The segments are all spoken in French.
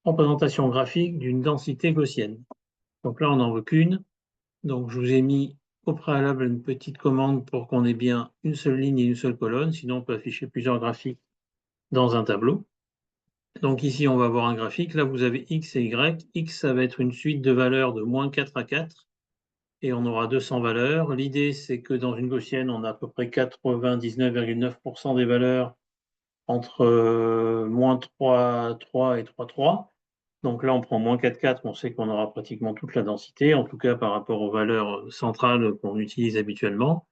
représentation graphique d'une densité gaussienne. Donc là, on n'en veut qu'une. Donc je vous ai mis au préalable une petite commande pour qu'on ait bien une seule ligne et une seule colonne, sinon on peut afficher plusieurs graphiques dans un tableau. Donc ici, on va avoir un graphique. Là, vous avez X et Y. X, ça va être une suite de valeurs de moins 4 à 4. Et on aura 200 valeurs. L'idée, c'est que dans une gaussienne, on a à peu près 99,9% des valeurs entre moins 3 et 3,3. Donc là, on prend moins 4,4, on sait qu'on aura pratiquement toute la densité, en tout cas par rapport aux valeurs centrales qu'on utilise habituellement.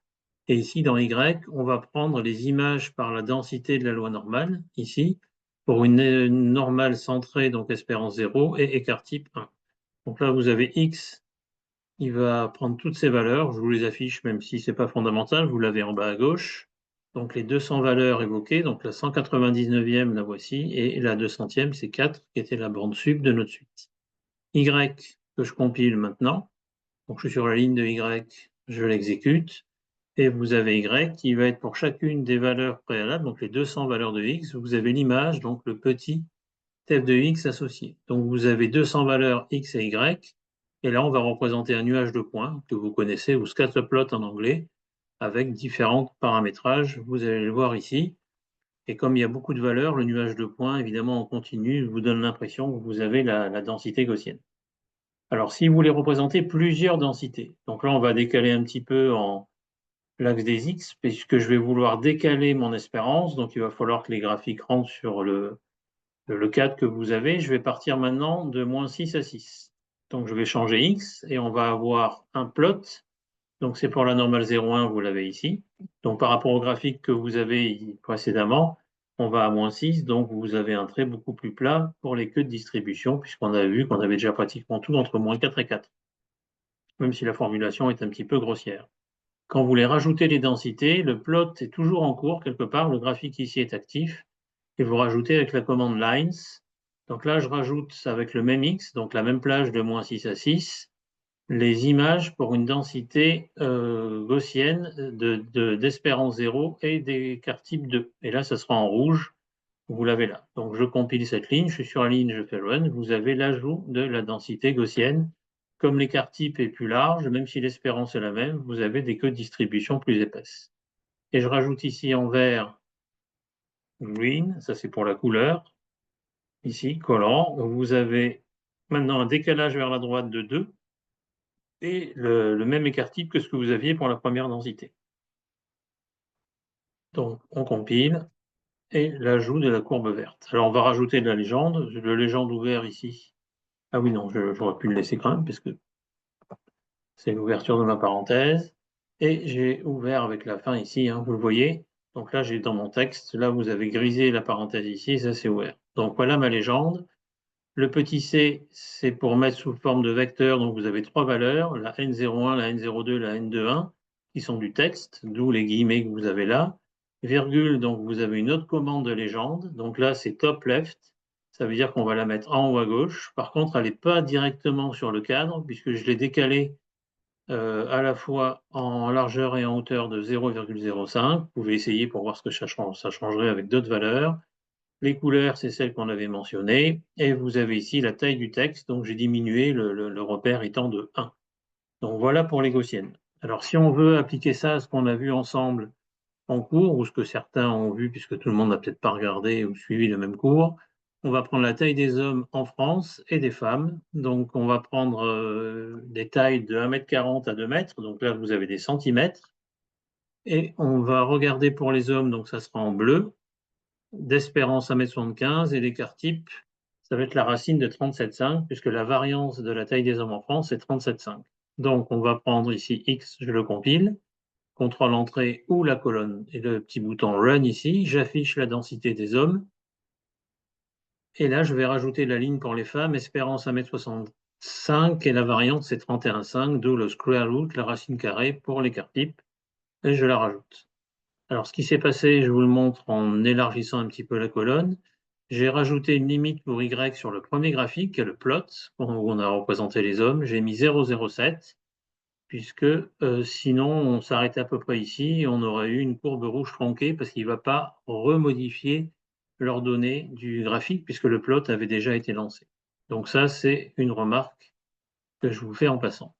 Et ici, dans Y, on va prendre les images par la densité de la loi normale, ici, pour une normale centrée, donc espérance 0, et écart type 1. Donc là, vous avez X, il va prendre toutes ces valeurs, je vous les affiche même si ce n'est pas fondamental, vous l'avez en bas à gauche. Donc les 200 valeurs évoquées, donc la 199e, la voici, et la 200e, c'est 4, qui était la bande sub de notre suite. Y, que je compile maintenant, donc je suis sur la ligne de Y, je l'exécute, et vous avez Y qui va être pour chacune des valeurs préalables, donc les 200 valeurs de X, vous avez l'image, donc le petit f de X associé. Donc vous avez 200 valeurs X et Y, et là on va représenter un nuage de points que vous connaissez, ou scatterplot en anglais, avec différents paramétrages, vous allez le voir ici. Et comme il y a beaucoup de valeurs, le nuage de points, évidemment en continu, vous donne l'impression que vous avez la densité gaussienne. Alors si vous voulez représenter plusieurs densités, donc là on va décaler un petit peu en l'axe des X, puisque je vais vouloir décaler mon espérance, donc il va falloir que les graphiques rentrent sur le cadre que vous avez. Je vais partir maintenant de moins 6 à 6. Donc je vais changer X et on va avoir un plot. Donc c'est pour la normale 0,1, vous l'avez ici. Donc par rapport au graphique que vous avez précédemment, on va à moins 6, donc vous avez un trait beaucoup plus plat pour les queues de distribution, puisqu'on a vu qu'on avait déjà pratiquement tout entre moins 4 et 4, même si la formulation est un petit peu grossière. Quand vous voulez rajouter les densités, le plot est toujours en cours quelque part, le graphique ici est actif, et vous rajoutez avec la commande lines. Donc là, je rajoute avec le même X, donc la même plage de moins 6 à 6, les images pour une densité gaussienne d'espérance 0 et d'écart type 2. Et là, ça sera en rouge, vous l'avez là. Donc je compile cette ligne, je suis sur la ligne, je fais run, vous avez l'ajout de la densité gaussienne. Comme l'écart type est plus large, même si l'espérance est la même, vous avez des queues de distribution plus épaisses. Et je rajoute ici en vert green, ça c'est pour la couleur, ici, collant. Vous avez maintenant un décalage vers la droite de 2 et le même écart type que ce que vous aviez pour la première densité. Donc on compile et l'ajout de la courbe verte. Alors on va rajouter de la légende. Le légende ouvert ici. Ah oui, non, j'aurais pu le laisser quand même, puisque c'est l'ouverture de ma parenthèse. Et j'ai ouvert avec la fin ici, hein, vous le voyez. Donc là, j'ai dans mon texte, là, vous avez grisé la parenthèse ici, et ça, c'est ouvert. Donc voilà ma légende. Le petit c, c'est pour mettre sous forme de vecteur, donc vous avez trois valeurs, la n01, la n02, la n21, qui sont du texte, d'où les guillemets que vous avez là. Virgule, donc vous avez une autre commande de légende, donc là c'est top left, ça veut dire qu'on va la mettre en haut à gauche. Par contre, elle n'est pas directement sur le cadre, puisque je l'ai décalée à la fois en largeur et en hauteur de 0,05. Vous pouvez essayer pour voir ce que ça changerait avec d'autres valeurs. Les couleurs, c'est celles qu'on avait mentionnées. Et vous avez ici la taille du texte, donc j'ai diminué le repère étant de 1. Donc voilà pour les gaussiennes. Alors si on veut appliquer ça à ce qu'on a vu ensemble en cours, ou ce que certains ont vu, puisque tout le monde n'a peut-être pas regardé ou suivi le même cours, on va prendre la taille des hommes en France et des femmes. Donc on va prendre des tailles de 1,40 m à 2 mètres. Donc là, vous avez des centimètres. Et on va regarder pour les hommes, donc ça sera en bleu, d'espérance 1,75 m et l'écart type, ça va être la racine de 37,5, puisque la variance de la taille des hommes en France est 37,5. Donc on va prendre ici X, je le compile, contrôle entrée ou la colonne et le petit bouton Run ici, j'affiche la densité des hommes. Et là, je vais rajouter la ligne pour les femmes, espérance 1,65 m et la variante c'est 31,5, d'où le square root, la racine carrée pour l'écart type, et je la rajoute. Alors, ce qui s'est passé, je vous le montre en élargissant un petit peu la colonne. J'ai rajouté une limite pour Y sur le premier graphique, qui est le plot, où on a représenté les hommes. J'ai mis 0,07, puisque sinon, on s'arrêtait à peu près ici, et on aurait eu une courbe rouge tronquée, parce qu'il ne va pas remodifier l'ordonnée du graphique, puisque le plot avait déjà été lancé. Donc ça, c'est une remarque que je vous fais en passant.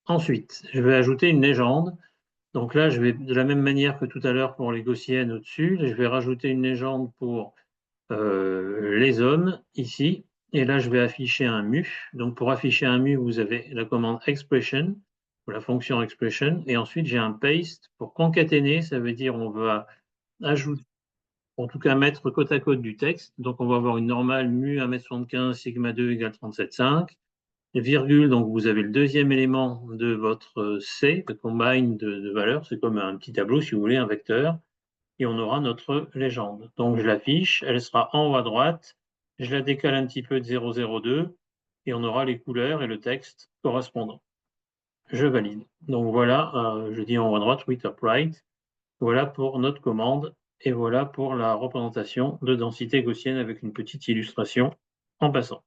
Ensuite, je vais ajouter une légende. Donc là, je vais, de la même manière que tout à l'heure pour les gaussiennes au-dessus, je vais rajouter une légende pour les hommes ici. Et là, je vais afficher un mu. Donc pour afficher un mu, vous avez la commande expression, ou la fonction expression. Et ensuite, j'ai un paste pour concaténer. Ça veut dire on va ajouter, en tout cas mettre côte à côte du texte. Donc on va avoir une normale mu 1m75, sigma 2 égale 37,5. Virgule, donc vous avez le deuxième élément de votre C, de combine de valeurs. C'est comme un petit tableau, si vous voulez, un vecteur. Et on aura notre légende. Donc je l'affiche, elle sera en haut à droite, je la décale un petit peu de 0,02 et on aura les couleurs et le texte correspondant. Je valide. Donc voilà, je dis en haut à droite, oui, top right. Voilà pour notre commande et voilà pour la représentation de densité gaussienne avec une petite illustration en passant.